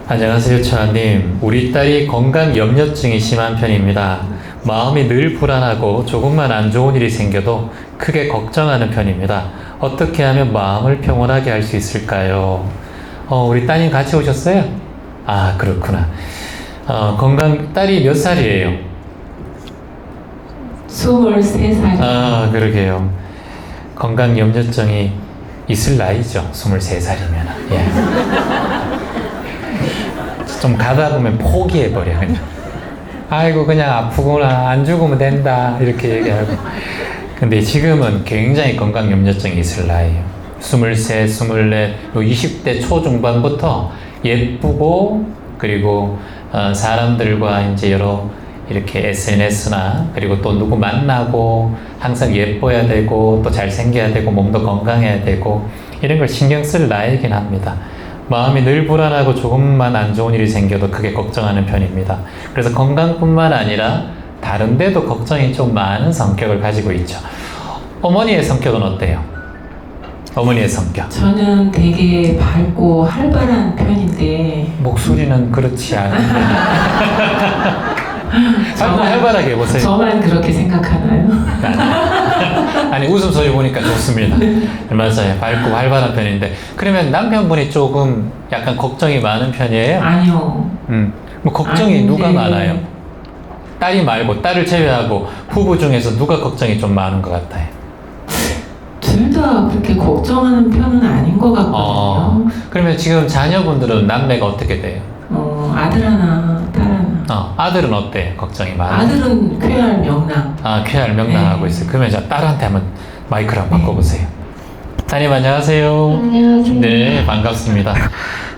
안녕하세요, 차님. 우리 딸이 건강 염려증이 심한 편입니다. 마음이 늘 불안하고 조금만 안 좋은 일이 생겨도 크게 걱정하는 편입니다. 어떻게 하면 마음을 평온하게 할 수 있을까요? 우리 따님 같이 오셨어요? 아, 그렇구나. 딸이 몇 살이에요? 23살. 아, 그러게요. 건강 염려증이 있을 나이죠. 23살이면. 예. 좀 가다 보면 포기해버려, 그냥. 아이고, 그냥 아프구나. 안 죽으면 된다. 이렇게 얘기하고. 근데 지금은 굉장히 건강 염려증이 있을 나이에요. 23, 24, 20대 초중반부터 예쁘고, 그리고, 사람들과 이제 이렇게 SNS나, 그리고 또 누구 만나고, 항상 예뻐야 되고, 또 잘생겨야 되고, 몸도 건강해야 되고, 이런 걸 신경 쓸 나이긴 합니다. 마음이 늘 불안하고 조금만 안 좋은 일이 생겨도 크게 걱정하는 편입니다. 그래서 건강뿐만 아니라 다른 데도 걱정이 좀 많은 성격을 가지고 있죠. 어머니의 성격은 어때요? 어머니의 성격. 저는 되게 밝고 활발한 편인데 목소리는 그렇지 않은데. 활발하게 해보세요. 저만 그렇게 생각하나요? 아니, 웃음소리 보니까 좋습니다. 맞아요. 밝고 활발한 편인데. 그러면 남편분이 조금 약간 걱정이 많은 편이에요? 아니요. 뭐 걱정이 아닌데. 누가 많아요? 딸이 말고, 딸을 제외하고 부부 중에서 누가 걱정이 좀 많은 것 같아요? 둘 다 그렇게 걱정하는 편은 아닌 것 같거든요. 그러면 지금 자녀분들은 남매가 어떻게 돼요? 아들 하나, 딸 하나. 아들은 어때요? 걱정이 많아요? 아들은 쾌활 명랑. 쾌활 명랑하고 네. 있어요. 그러면 저 딸한테 한번 마이크를 한번 네. 바꿔보세요. 따님 안녕하세요. 안녕하세요. 네, 반갑습니다.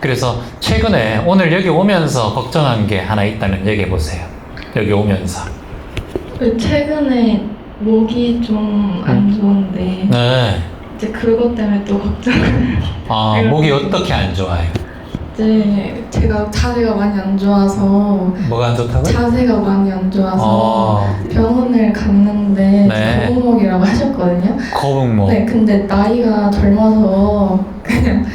그래서 최근에 오늘 여기 오면서 걱정한 게 하나 있다면 얘기해 보세요. 여기 오면서. 최근에 목이 좀 안 좋은데 네. 이제 그것 때문에 또 걱정을. 목이 어떻게 안 좋아요? 이제 제가 자세가 많이 안 좋아서 뭐가 안 좋다고요? 자세가 많이 안 좋아서 병원을 갔는데 네. 거북목이라고 하셨거든요. 거북목. 네, 근데 나이가 젊어서 그냥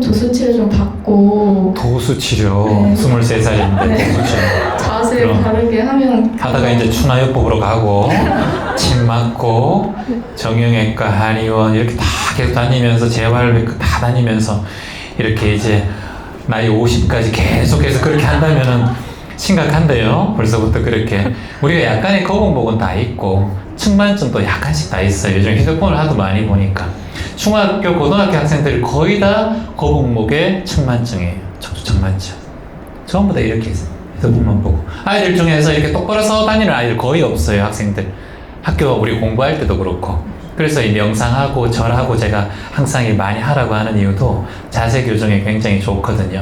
도수 치료 좀 받고 도수 치료. 네. 23살인데 네. 도수 치료. 자세 그럼. 바르게 하면 하다가 이제 추나요법으로 가고 침 맞고 정형외과, 한의원 이렇게 다 계속 다니면서 재활외과 다 다니면서 이렇게 이제 나이 50까지 계속해서 그렇게 한다면은 심각한데요. 벌써부터 그렇게 우리가 약간의 거북목은 다 있고 측만증도 약간씩 다 있어요. 요즘 휴대폰을 하도 많이 보니까 중학교, 고등학교 학생들이 거의 다 거북목에 측만증이에요. 척추측만증 전부 다 이렇게 있어요. 휴대폰만 보고 아이들 중에서 이렇게 똑바로 서 다니는 아이들 거의 없어요. 학생들 학교 우리 공부할 때도 그렇고. 그래서 이 명상하고 절하고 제가 항상 많이 하라고 하는 이유도 자세 교정에 굉장히 좋거든요.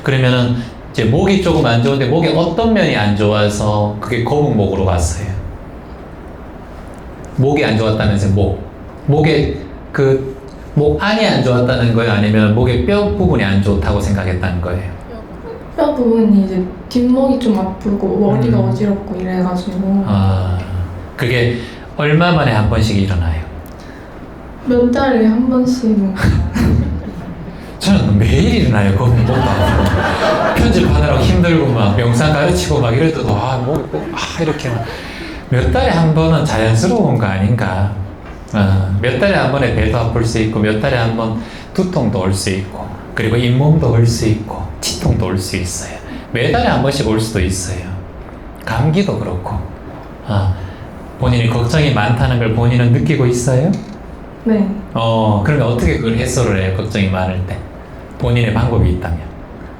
그러면은 이제 목이 조금 안 좋은데 목에 어떤 면이 안 좋아서 그게 거북목으로 갔어요. 목이 안 좋았다면서 목에 목 안이 안 좋았다는 거예요? 아니면 목의 뼈 부분이 안 좋다고 생각했다는 거예요? 뼈 부분이 이제 뒷목이 좀 아프고 머리가 어지럽고 이래가지고 그게 얼마 만에 한 번씩 일어나요? 몇 달에 한 번씩. 저는 매일 일어나요. 거북목도 아프고 편집하느라고 힘들고 막 명상 가르치고 막 이럴 때도 이렇게 몇 달에 한 번은 자연스러운 거 아닌가. 몇 달에 한 번에 배도 아플 수 있고 몇 달에 한 번 두통도 올 수 있고 그리고 잇몸도 올 수 있고 치통도 올 수 있어요. 매달에 한 번씩 올 수도 있어요. 감기도 그렇고. 본인이 걱정이 많다는 걸 본인은 느끼고 있어요? 네. 그러면 어떻게 그걸 해소를 해요? 걱정이 많을 때 본인의 방법이 있다면?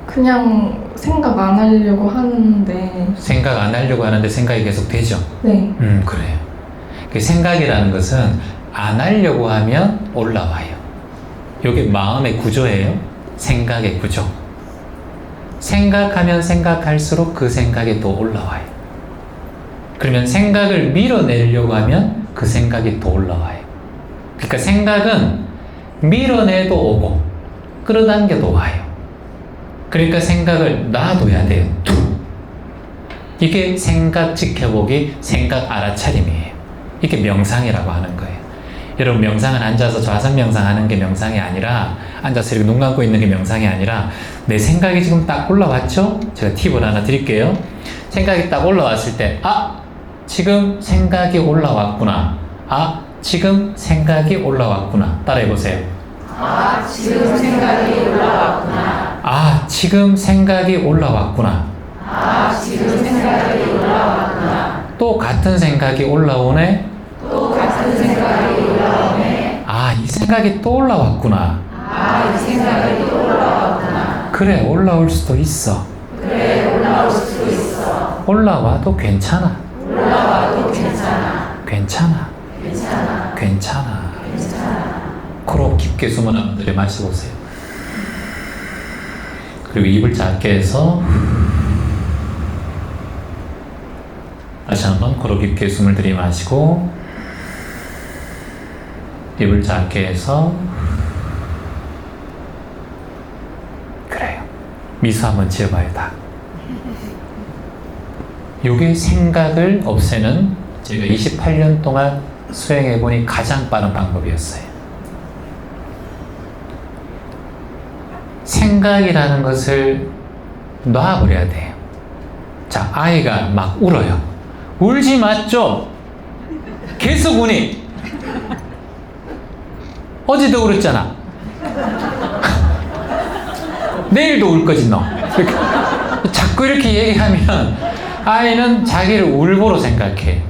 그냥 생각 안 하려고 하는데. 생각 안 하려고 하는데 생각이 계속 되죠? 네. 그래요. 그 생각이라는 것은 안 하려고 하면 올라와요. 이게 마음의 구조예요. 생각의 구조. 생각하면 생각할수록 그 생각이 또 올라와요. 그러면 생각을 밀어내려고 하면 그 생각이 또 올라와요. 그러니까 생각은 밀어내도 오고 끌어당겨도 와요. 그러니까 생각을 놔둬야 돼요. 이게 생각 지켜보기, 생각 알아차림이에요. 이게 명상이라고 하는 거예요. 여러분 명상은 앉아서 좌선 명상하는 게 명상이 아니라 앉아서 이렇게 눈 감고 있는 게 명상이 아니라 내 생각이 지금 딱 올라왔죠? 제가 팁을 하나 드릴게요. 생각이 딱 올라왔을 때, 지금 생각이 올라왔구나. 지금 생각이 올라왔구나. 따라해보세요. 지금 생각이 올라왔구나. 지금 생각이 올라왔구나. 지금 생각이 올라왔구나. 또 같은 생각이 올라오네. 또 같은 생각이 올라오네. 이 생각이 또 올라왔구나. 이 생각이 또 올라왔구나. 그래, 올라올 수도 있어. 그래, 올라올 수도 있어. 올라와도 괜찮아. 올라와도 괜찮아. 괜찮아. 괜찮아. 괜찮아. 괜찮아. 코로 깊게 숨을 한번 들이마셔보세요. 그리고 입을 작게 해서 다시 한번 코로 깊게 숨을 들이마시고 입을 작게 해서 그래요. 미소 한번 지어봐요. 다. 요게 생각을 없애는 제가 28년 동안 수행해보니 가장 빠른 방법이었어요. 생각이라는 것을 놔버려야 돼요. 자, 아이가 막 울어요. 울지 마, 좀. 계속 우니. 어제도 울었잖아. 내일도 울 거지, 너. 이렇게. 자꾸 이렇게 얘기하면 아이는 자기를 울보로 생각해.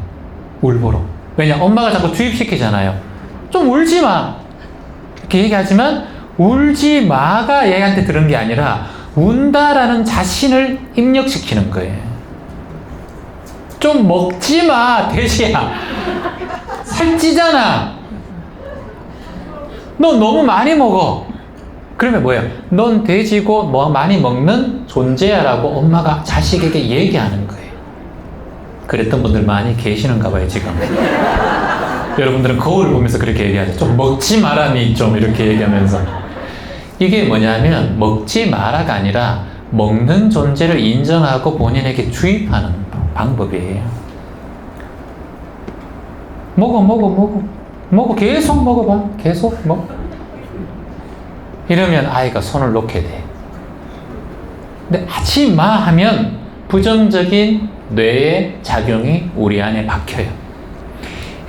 울보로. 왜냐, 엄마가 자꾸 주입시키잖아요. 좀 울지 마. 이렇게 얘기하지만 울지 마가 얘한테 들은 게 아니라 운다라는 자신을 입력시키는 거예요. 좀 먹지 마, 돼지야. 살찌잖아. 너 너무 많이 먹어. 그러면 뭐예요? 넌 돼지고 뭐 많이 먹는 존재야 라고 엄마가 자식에게 얘기하는 거예요. 그랬던 분들 많이 계시는가 봐요, 지금. 여러분들은 거울을 보면서 그렇게 얘기하죠. 좀 먹지 마라니, 좀 이렇게 얘기하면서. 이게 뭐냐면 먹지 마라가 아니라 먹는 존재를 인정하고 본인에게 주입하는 방법이에요. 먹어. 계속 먹어봐. 계속 먹어. 이러면 아이가 손을 놓게 돼. 근데 하지 마 하면 부정적인 뇌의 작용이 우리 안에 박혀요.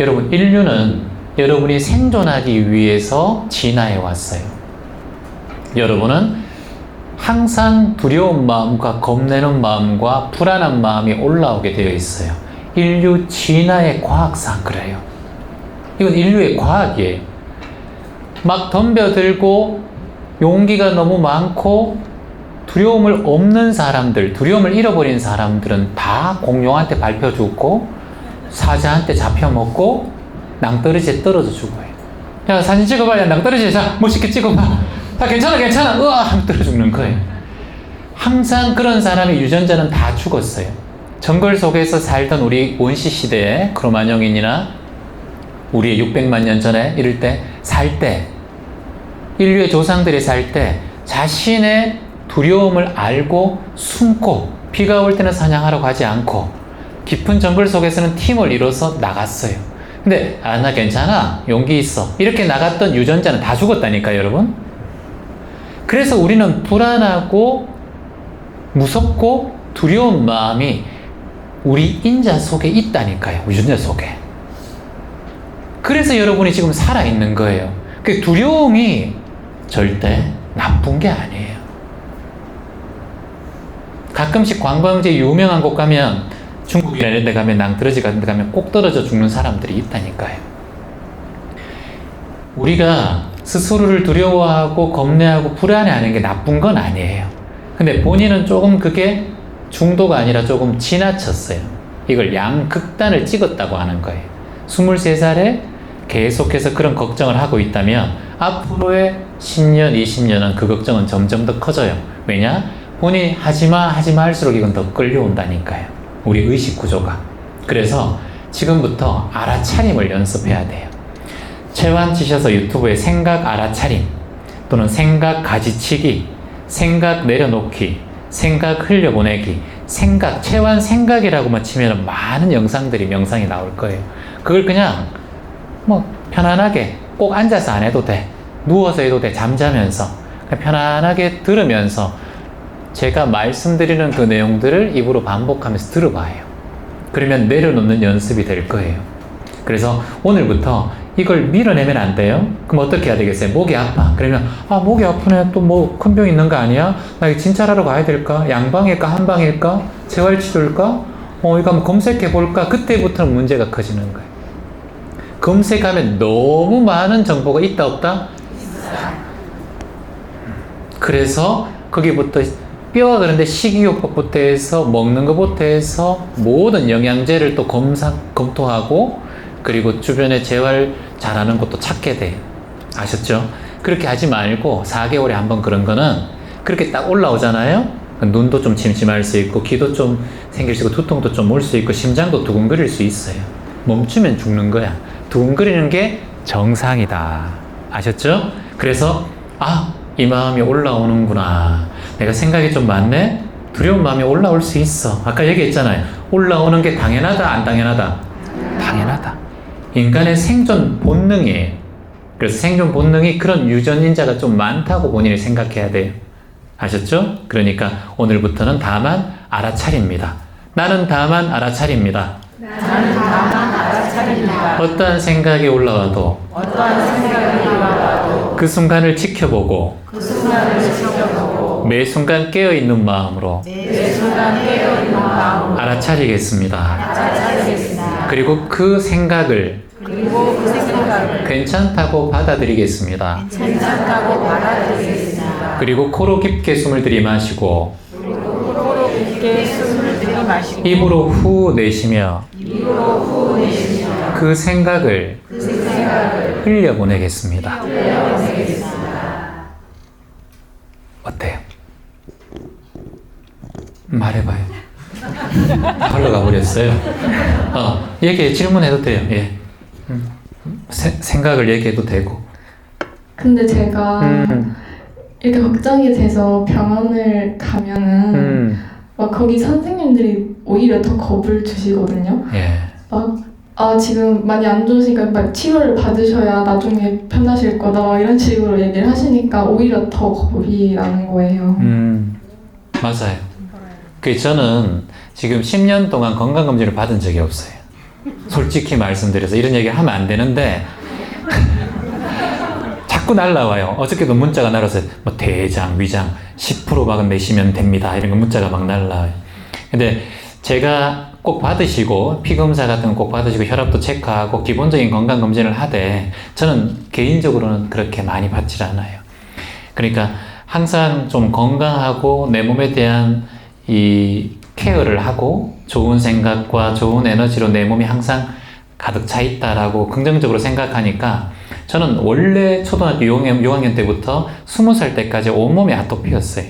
여러분, 인류는 여러분이 생존하기 위해서 진화해 왔어요. 여러분은 항상 두려운 마음과 겁내는 마음과 불안한 마음이 올라오게 되어 있어요. 인류 진화의 과학상 그래요. 이건 인류의 과학이에요. 막 덤벼들고 용기가 너무 많고 두려움을 없는 사람들, 두려움을 잃어버린 사람들은 다 공룡한테 밟혀 죽고 사자한테 잡혀 먹고 낭떠러지에 떨어져 죽어요. 야, 사진 찍어봐. 야, 낭떠러지에 자, 멋있게 찍어봐. 자, 괜찮아. 으아! 하면 떨어 죽는 거예요. 항상 그런 사람의 유전자는 다 죽었어요. 정글 속에서 살던 우리 원시 시대에 크로마뇽인이나 우리의 600만 년 전에 이럴 때 살 때 인류의 조상들이 살 때 자신의 두려움을 알고 숨고 비가 올 때는 사냥하러 가지 않고 깊은 정글 속에서는 팀을 이뤄서 나갔어요. 근데 나 괜찮아. 용기 있어. 이렇게 나갔던 유전자는 다 죽었다니까요, 여러분. 그래서 우리는 불안하고 무섭고 두려운 마음이 우리 인자 속에 있다니까요. 유전자 속에. 그래서 여러분이 지금 살아있는 거예요. 그 두려움이 절대 나쁜 게 아니에요. 가끔씩 관광지 유명한 곳 가면 중국이나 이런 데 가면 낭떠러지 같은 데 가면 꼭 떨어져 죽는 사람들이 있다니까요. 우리가 스스로를 두려워하고 겁내하고 불안해하는 게 나쁜 건 아니에요. 근데 본인은 조금 그게 중도가 아니라 조금 지나쳤어요. 이걸 양극단을 찍었다고 하는 거예요. 23살에 계속해서 그런 걱정을 하고 있다면 앞으로의 10년, 20년은 그 걱정은 점점 더 커져요. 왜냐? 본인이 하지마 할수록 이건 더 끌려온다니까요. 우리 의식 구조가. 그래서 지금부터 알아차림을 연습해야 돼요. 체환 치셔서 유튜브에 생각 알아차림 또는 생각 가지치기, 생각 내려놓기, 생각 흘려보내기, 생각, 체환 생각이라고만 치면 많은 영상들이 명상이 나올 거예요. 그걸 그냥 뭐 편안하게 꼭 앉아서 안 해도 돼. 누워서 해도 돼. 잠자면서. 그냥 편안하게 들으면서 제가 말씀드리는 그 내용들을 입으로 반복하면서 들어봐요. 그러면 내려놓는 연습이 될 거예요. 그래서 오늘부터 이걸 밀어내면 안 돼요. 그럼 어떻게 해야 되겠어요? 목이 아파. 그러면 목이 아프네. 또 뭐 큰 병 있는 거 아니야? 나 이거 진찰하러 가야 될까? 양방일까? 한방일까? 재활치료일까? 이거 한번 검색해 볼까? 그때부터는 문제가 커지는 거예요. 검색하면 너무 많은 정보가 있다 없다? 그래서 거기부터 뼈가 그런데 식이요법부터 해서 먹는 것부터 해서 모든 영양제를 또 검토하고 그리고 주변에 재활 잘하는 것도 찾게 돼요. 아셨죠? 그렇게 하지 말고 4개월에 한번 그런 거는 그렇게 딱 올라오잖아요. 눈도 좀 침침할 수 있고 귀도 좀 생길 수 있고 두통도 좀 올 수 있고 심장도 두근거릴 수 있어요. 멈추면 죽는 거야. 두근거리는 게 정상이다. 아셨죠? 그래서 이 마음이 올라오는구나. 내가 생각이 좀 많네? 두려운 마음이 올라올 수 있어. 아까 얘기했잖아요. 올라오는 게 당연하다, 안 당연하다? 당연하다. 인간의 생존 본능이에요. 그래서 생존 본능이 그런 유전인자가 좀 많다고 본인이 생각해야 돼요. 아셨죠? 그러니까 오늘부터는 다만 알아차립니다. 나는 다만 알아차립니다. 나는 다만 알아차립니다. 어떠한 생각이 올라와도 그 순간을 지켜보고 매 순간 깨어있는 마음으로 알아차리겠습니다. 그리고 그 생각을 괜찮다고 받아들이겠습니다. 그리고 코로 깊게 숨을 들이마시고 입으로 후 내쉬며 그 생각을 흘려보내겠습니다. 어때요? 말해봐요. 흘러가 버렸어요. 얘기해, 질문해도 돼요. 예. 생각을 얘기해도 되고. 근데 제가 이렇게 걱정이 돼서 병원을 가면은 막 거기 선생님들이 오히려 더 겁을 주시거든요. 예. 막 지금 많이 안 좋으시니까 막 치료를 받으셔야 나중에 편하실 거다 막 이런 식으로 얘기를 하시니까 오히려 더 겁이 나는 거예요. 맞아요. 저는 지금 10년 동안 건강검진을 받은 적이 없어요. 솔직히 말씀드려서 이런 얘기 하면 안 되는데 자꾸 날라와요. 어저께도 문자가 날아왔어요. 뭐 대장, 위장 10%만 내시면 됩니다. 이런 거 문자가 막 날라와요. 근데 제가 꼭 받으시고 피검사 같은 거 꼭 받으시고 혈압도 체크하고 기본적인 건강검진을 하되 저는 개인적으로는 그렇게 많이 받질 않아요. 그러니까 항상 좀 건강하고 내 몸에 대한 이 케어를 하고 좋은 생각과 좋은 에너지로 내 몸이 항상 가득 차 있다라고 긍정적으로 생각하니까 저는 원래 초등학교 6학년 때부터 20살 때까지 온몸이 아토피였어요.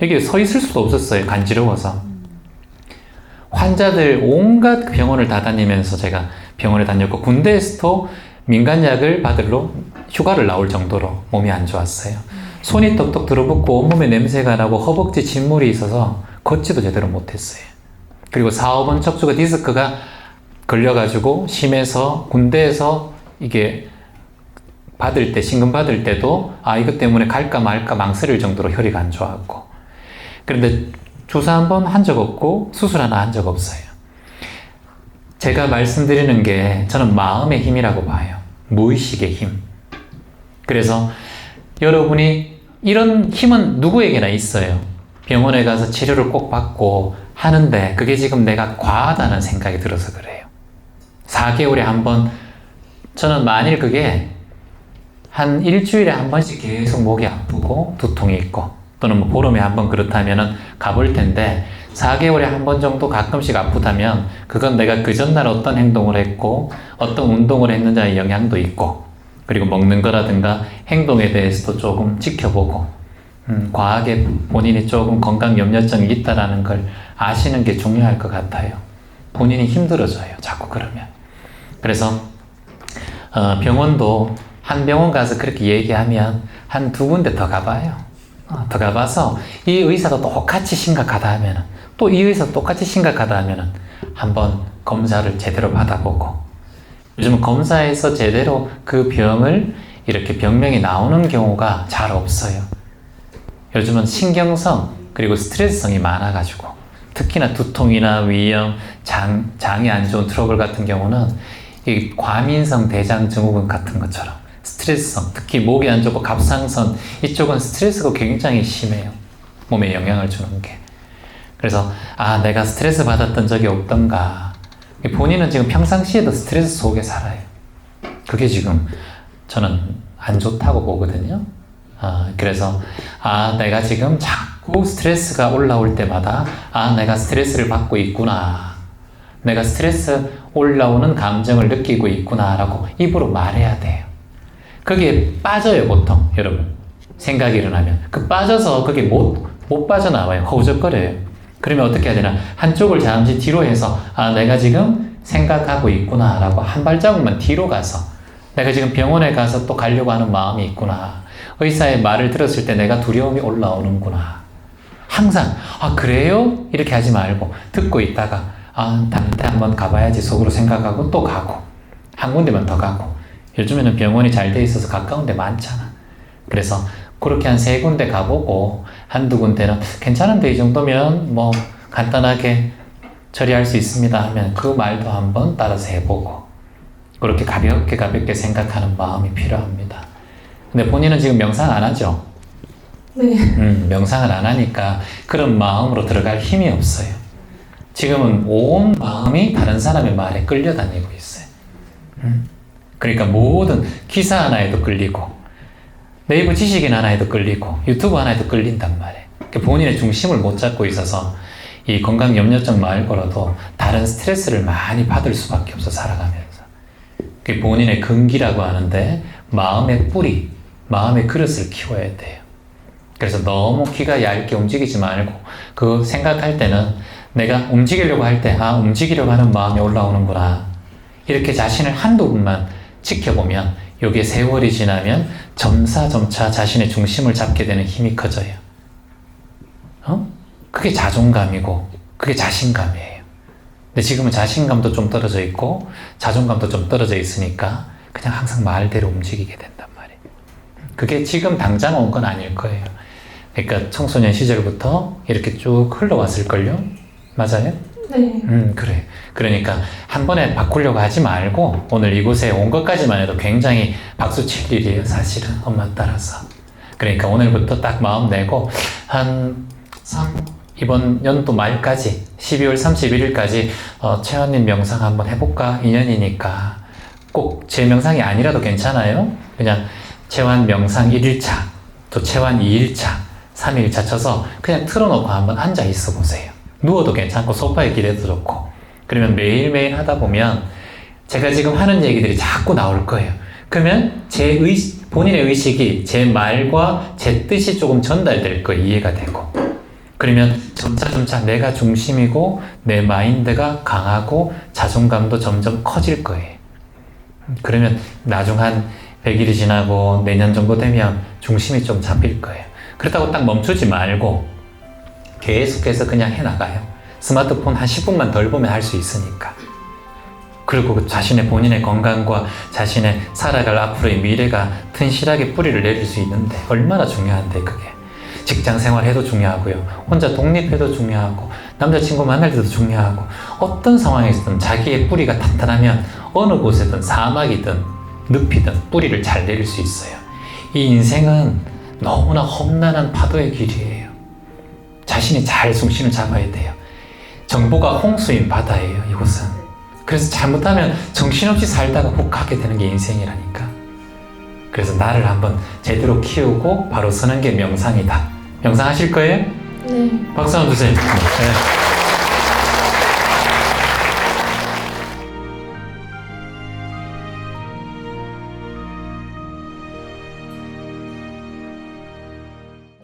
여기 서 있을 수도 없었어요. 간지러워서. 환자들 온갖 병원을 다 다니면서 제가 병원에 다녔고 군대에서도 민간약을 받으러 휴가를 나올 정도로 몸이 안 좋았어요. 손이 떡떡 들어붙고 온몸에 냄새가 나고 허벅지 진물이 있어서 걷지도 제대로 못했어요. 그리고 4, 5번 척추가 디스크가 걸려가지고 심해서 군대에서 이게 받을 때, 신금 받을 때도 이것 때문에 갈까 말까 망설일 정도로 혈이가 안 좋았고. 그런데 주사 한 번 한 적 없고 수술 하나 한 적 없어요. 제가 말씀드리는 게 저는 마음의 힘이라고 봐요. 무의식의 힘. 그래서 여러분이 이런 힘은 누구에게나 있어요. 병원에 가서 치료를 꼭 받고 하는데 그게 지금 내가 과하다는 생각이 들어서 그래요. 4개월에 한 번, 저는 만일 그게 한 일주일에 한 번씩 계속 목이 아프고 두통이 있고 또는 뭐 보름에 한 번 그렇다면은 가볼 텐데 4개월에 한 번 정도 가끔씩 아프다면 그건 내가 그 전날 어떤 행동을 했고 어떤 운동을 했는지의 영향도 있고 그리고 먹는 거라든가 행동에 대해서도 조금 지켜보고 과하게 본인이 조금 건강 염려증이 있다라는 걸 아시는 게 중요할 것 같아요. 본인이 힘들어져요. 자꾸 그러면. 그래서 병원도 한 병원 가서 그렇게 얘기하면 한 2군데 더 가봐요. 더 가봐서 이 의사도 똑같이 심각하다 하면은 또 이 의사도 똑같이 심각하다 하면은 한번 검사를 제대로 받아보고 요즘은 검사에서 제대로 그 병을 이렇게 병명이 나오는 경우가 잘 없어요. 요즘은 신경성 그리고 스트레스성이 많아가지고 특히나 두통이나 위염, 장이 안 좋은 트러블 같은 경우는 이 과민성 대장 증후군 같은 것처럼 스트레스성, 특히 목이 안 좋고 갑상선 이쪽은 스트레스가 굉장히 심해요. 몸에 영향을 주는 게. 그래서 내가 스트레스 받았던 적이 없던가. 본인은 지금 평상시에도 스트레스 속에 살아요. 그게 지금 저는 안 좋다고 보거든요. 그래서 내가 지금 자꾸 스트레스가 올라올 때마다 내가 스트레스를 받고 있구나. 내가 스트레스 올라오는 감정을 느끼고 있구나 라고 입으로 말해야 돼요. 거기에 빠져요 보통 여러분. 생각이 일어나면 빠져서 그게 못 빠져나와요. 허우적거려요. 그러면 어떻게 해야 되나? 한쪽을 잠시 뒤로 해서 내가 지금 생각하고 있구나 라고 한 발자국만 뒤로 가서 내가 지금 병원에 가서 또 가려고 하는 마음이 있구나. 의사의 말을 들었을 때 내가 두려움이 올라오는구나. 항상 그래요? 이렇게 하지 말고 듣고 있다가 다른 데 한번 가봐야지 속으로 생각하고 또 가고 한 군데만 더 가고 요즘에는 병원이 잘 돼 있어서 가까운 데 많잖아. 그래서 그렇게 한 3군데 가보고 한두 군데는 괜찮은데 이 정도면 뭐 간단하게 처리할 수 있습니다 하면 그 말도 한번 따라서 해보고 그렇게 가볍게 생각하는 마음이 필요합니다. 근데 본인은 지금 명상 안 하죠? 네. 명상을 안 하니까 그런 마음으로 들어갈 힘이 없어요. 지금은 온 마음이 다른 사람의 말에 끌려다니고 있어요. 그러니까 모든 기사 하나에도 끌리고 네이버 지식인 하나에도 끌리고 유튜브 하나에도 끌린단 말이에요. 그러니까 본인의 중심을 못 잡고 있어서 이 건강 염려증 말고라도 다른 스트레스를 많이 받을 수밖에 없어 살아가면서. 그게 본인의 근기라고 하는데 마음의 뿌리, 마음의 그릇을 키워야 돼요. 그래서 너무 귀가 얇게 움직이지 말고 그 생각할 때는 내가 움직이려고 할 때 움직이려고 하는 마음이 올라오는구나. 이렇게 자신을 한두 분만 지켜보면 여기에 세월이 지나면 점차 자신의 중심을 잡게 되는 힘이 커져요. 그게 자존감이고 그게 자신감이에요. 근데 지금은 자신감도 좀 떨어져 있고 자존감도 좀 떨어져 있으니까 그냥 항상 말대로 움직이게 된단 말이에요. 그게 지금 당장 온 건 아닐 거예요. 그러니까 청소년 시절부터 이렇게 쭉 흘러왔을걸요? 맞아요? 네. 그래. 그러니까 한 번에 바꾸려고 하지 말고 오늘 이곳에 온 것까지만 해도 굉장히 박수 칠 일이에요, 사실은. 엄마 따라서. 그러니까 오늘부터 딱 마음 내고 이번 연도 말까지 12월 31일까지 채원님 명상 한번 해볼까? 2년이니까 꼭 제 명상이 아니라도 괜찮아요. 그냥 채원 명상 1일차 또 채원 2일차 3일차 쳐서 그냥 틀어놓고 한번 앉아 있어 보세요. 누워도 괜찮고 소파에 기대도 좋고. 그러면 매일매일 하다 보면 제가 지금 하는 얘기들이 자꾸 나올 거예요. 그러면 본인의 의식이 제 말과 제 뜻이 조금 전달될 거예요. 이해가 되고. 그러면 점차 내가 중심이고 내 마인드가 강하고 자존감도 점점 커질 거예요. 그러면 나중 한 100일이 지나고 내년 정도 되면 중심이 좀 잡힐 거예요. 그렇다고 딱 멈추지 말고 계속해서 그냥 해나가요. 스마트폰 한 10분만 덜 보면 할 수 있으니까. 그리고 자신의 본인의 건강과 자신의 살아갈 앞으로의 미래가 튼실하게 뿌리를 내릴 수 있는데 얼마나 중요한데 그게. 직장 생활해도 중요하고요. 혼자 독립해도 중요하고 남자친구 만날 때도 중요하고 어떤 상황에서든 자기의 뿌리가 탄탄하면 어느 곳에든 사막이든 늪이든 뿌리를 잘 내릴 수 있어요. 이 인생은 너무나 험난한 파도의 길이에요. 자신이 잘 중심을 잡아야 돼요. 정보가 홍수인 바다예요, 이곳은. 그래서 잘못하면 정신없이 살다가 훅 가게 되는 게 인생이라니까. 그래서 나를 한번 제대로 키우고 바로 서는 게 명상이다. 명상하실 거예요? 네. 박수 한번 주세요. 네.